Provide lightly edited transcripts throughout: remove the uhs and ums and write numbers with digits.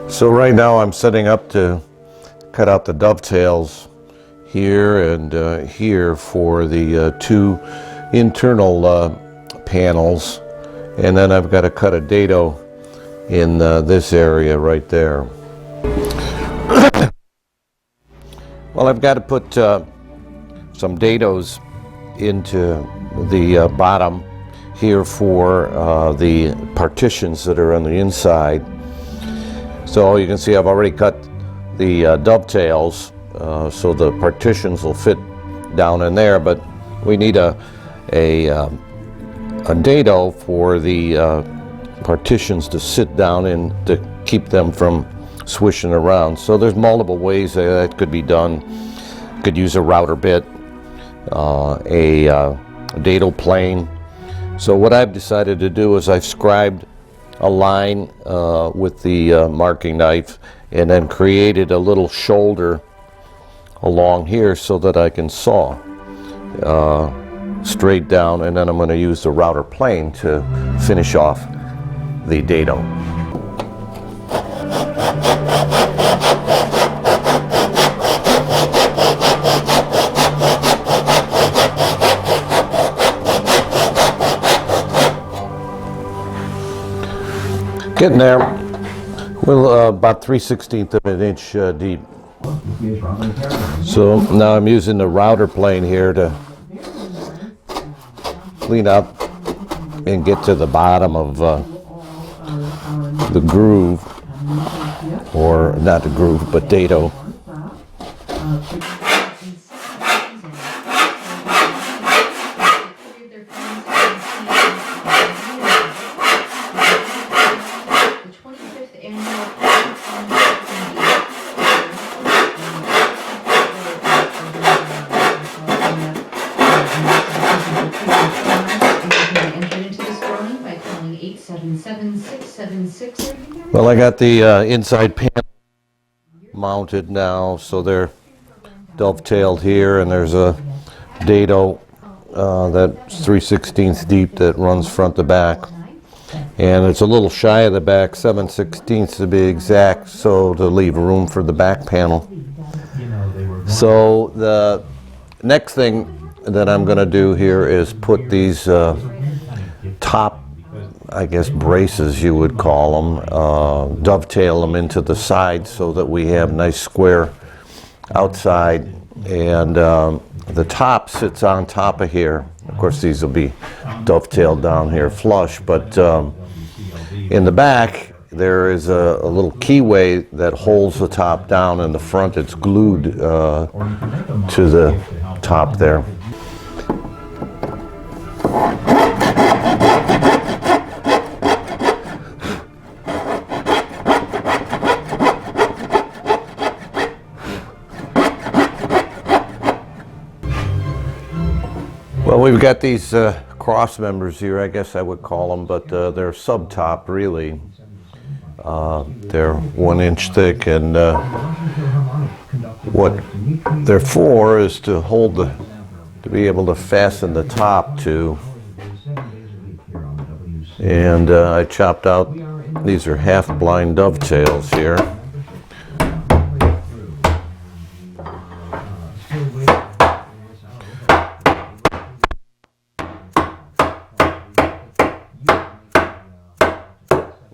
So right now I'm setting up to cut out the dovetails here and here for the two internal panels, and then I've got to cut a dado in this area right there. Well, I've got to put some dados into the bottom here for the partitions that are on the inside. So you can see I've already cut the dovetails so the partitions will fit down in there, but we need a dado for the partitions to sit down in to keep them from swishing around. So there's multiple ways that could be done. Could use a router bit, a dado plane. So what I've decided to do is I've scribed a line with the marking knife and then created a little shoulder along here so that I can saw straight down, and then I'm going to use the router plane to finish off the dado. Getting there. Well, about 3/16 of an inch deep. So now I'm using the router plane here to clean up and get to the bottom of the groove, or not the groove, but dado. Well, I got the inside panel mounted now, so they're dovetailed here, and there's a dado that's 3/16 deep that runs front to back, and it's a little shy of the back, 7/16 to be exact, so to leave room for the back panel. So the next thing that I'm going to do here is put these top, I guess, braces you would call them, dovetail them into the sides so that we have nice square outside, and the top sits on top of here. Of course these will be dovetailed down here flush, but in the back there is a little keyway that holds the top down. In the front it's glued to the top there. Well, we've got these cross members here, I guess I would call them, but they're sub-top really. They're 1 inch thick, and what they're for is to hold to be able to fasten the top to. And I chopped out, these are half-blind dovetails here.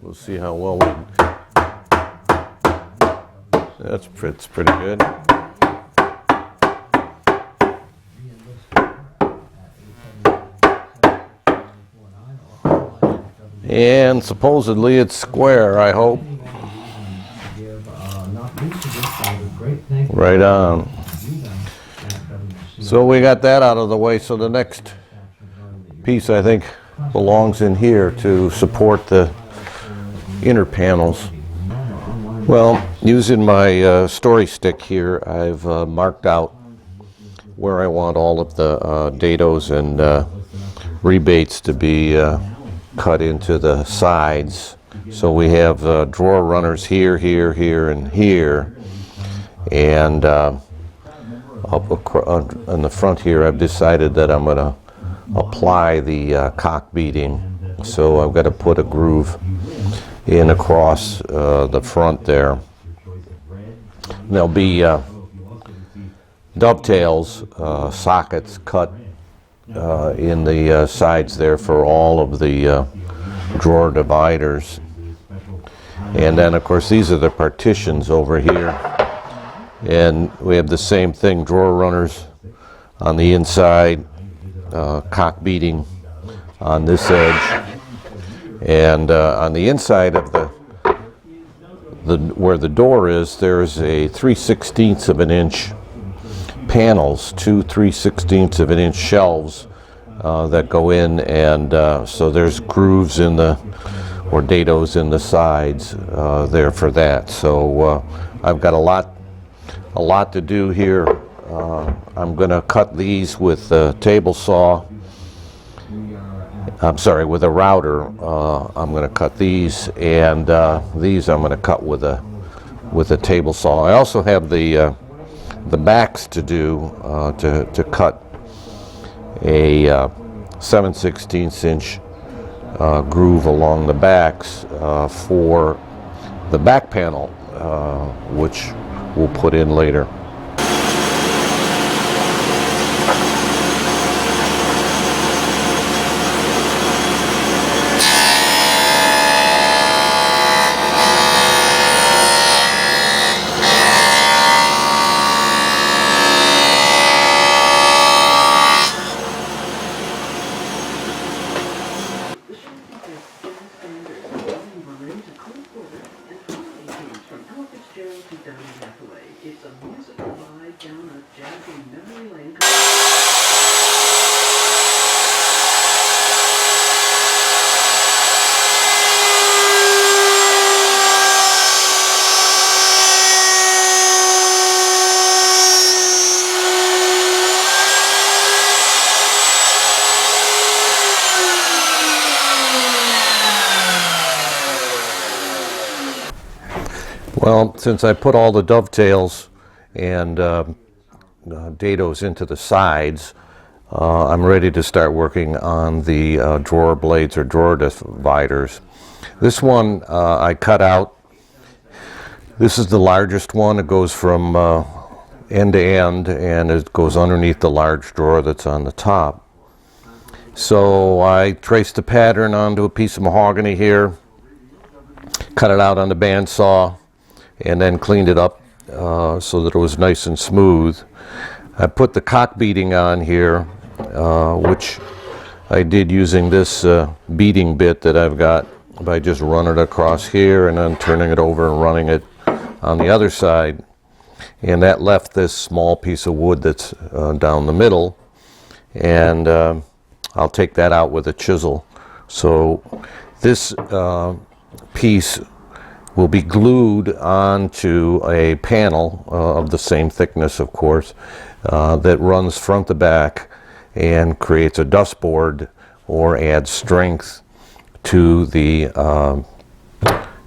We'll see how well we... It's pretty good. And supposedly it's square, I hope. Right on. So we got that out of the way, so the next piece I think belongs in here to support the inner panels. Well, using my story stick here, I've marked out where I want all of the dados and rebates to be cut into the sides. So we have drawer runners here, here, here, and here. And up on the front here, I've decided that I'm going to apply the cock beading. So I've got to put a groove in across the front there. There'll be dovetails, sockets cut in the sides there for all of the drawer dividers. And then of course these are the partitions over here, and we have the same thing, drawer runners on the inside, cock beating on this edge, and on the inside of the where the door is, there's a 3/16 of an inch panels, two 3/16 of an inch shelves that go in, and so there's grooves in the, or dados in the sides there for that. So I've got a lot to do here. I'm going to cut these with a table saw. I'm sorry, with a router. I'm going to cut these, and these I'm going to cut with a table saw. I also have the backs to do to cut a 7/16 inch groove along the backs for the back panel, which we'll put in later. It's a musical ride down a jazzy memory lane. Well, since I put all the dovetails and dados into the sides, I'm ready to start working on the drawer blades or drawer dividers. This one I cut out. This is the largest one. It goes from end to end, and it goes underneath the large drawer that's on the top. So I traced the pattern onto a piece of mahogany here, cut it out on the bandsaw, and then cleaned it up so that it was nice and smooth. I put the cock beating on here, which I did using this beating bit that I've got by just running it across here and then turning it over and running it on the other side. And that left this small piece of wood that's down the middle, and I'll take that out with a chisel. So this piece will be glued onto a panel of the same thickness, of course, that runs front to back and creates a dustboard or adds strength to the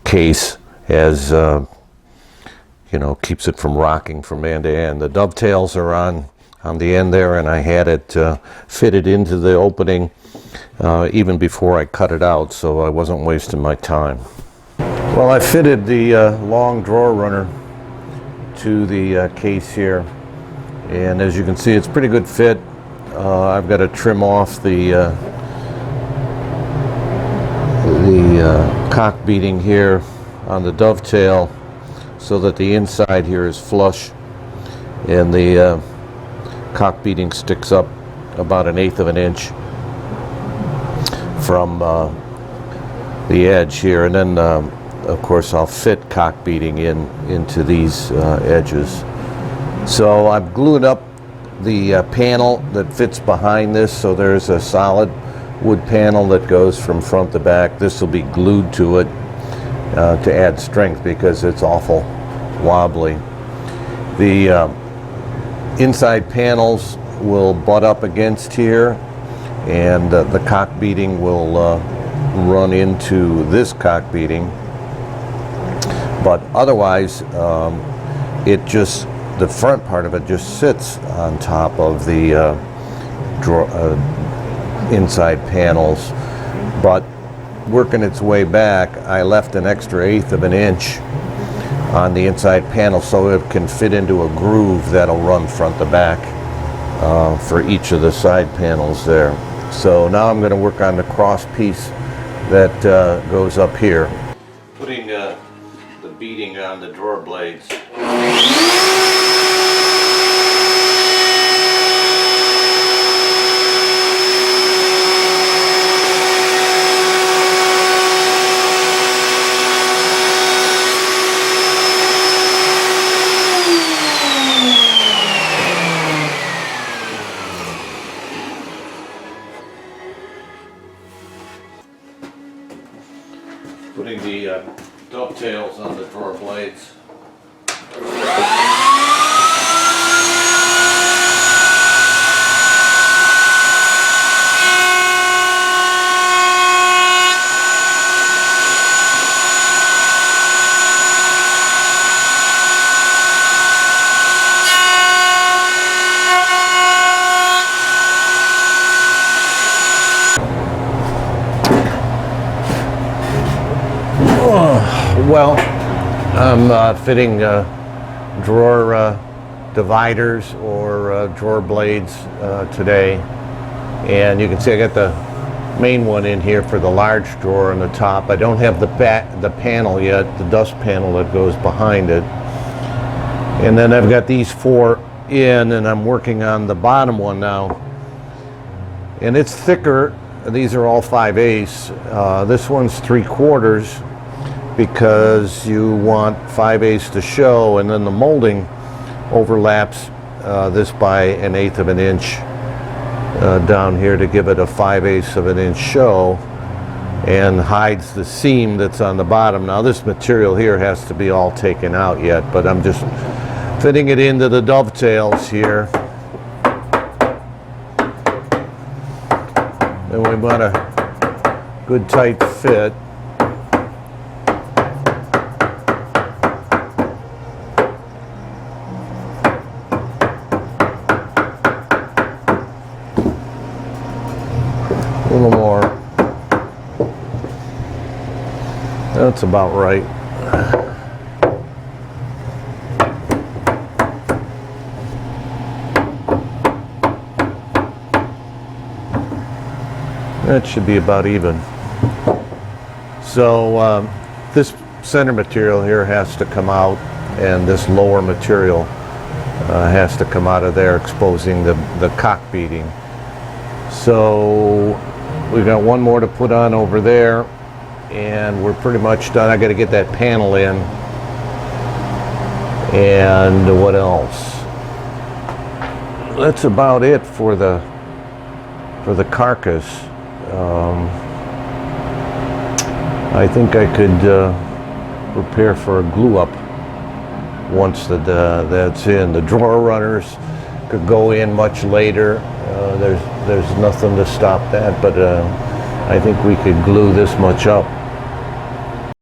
case, as you know, keeps it from rocking from end to end. The dovetails are on the end there, and I had it fitted into the opening even before I cut it out, so I wasn't wasting my time. Well, I fitted the long drawer runner to the case here, and as you can see, it's a pretty good fit. I've got to trim off the cock beating here on the dovetail so that the inside here is flush, and the cock beating sticks up about 1/8 of an inch from the edge here, and then of course I'll fit cock beating into these edges. So I've glued up the panel that fits behind this, so there's a solid wood panel that goes from front to back. This will be glued to it to add strength because it's awful wobbly. The inside panels will butt up against here, and the cock beating will run into this cock beating. But otherwise, the front part of it just sits on top of the inside panels. But working its way back, I left an extra 1/8 of an inch on the inside panel so it can fit into a groove that'll run front to back for each of the side panels there. So now I'm going to work on the cross piece that goes up here. Putting the beading on the drawer blades. Putting the dovetails on the drawer blades. Well, I'm fitting drawer dividers or drawer blades today, and you can see I got the main one in here for the large drawer on the top. I don't have the panel yet, the dust panel that goes behind it, and then I've got these 4 in, and I'm working on the bottom one now, and it's thicker. These are all 5/8. This one's 3/4. Because you want 5/8 to show, and then the molding overlaps this by 1/8 of an inch down here to give it a 5/8 of an inch show, and hides the seam that's on the bottom. Now this material here has to be all taken out yet, but I'm just fitting it into the dovetails here. And we want a good tight fit. A little more. That's about right. That should be about even. So this center material here has to come out, and this lower material has to come out of there, exposing the cock beading. So we've got one more to put on over there, and we're pretty much done. I got to get that panel in. And what else? That's about it for the carcass. I think I could prepare for a glue up once that's in. The drawer runners could go in much later. There's nothing to stop that, but I think we could glue this much up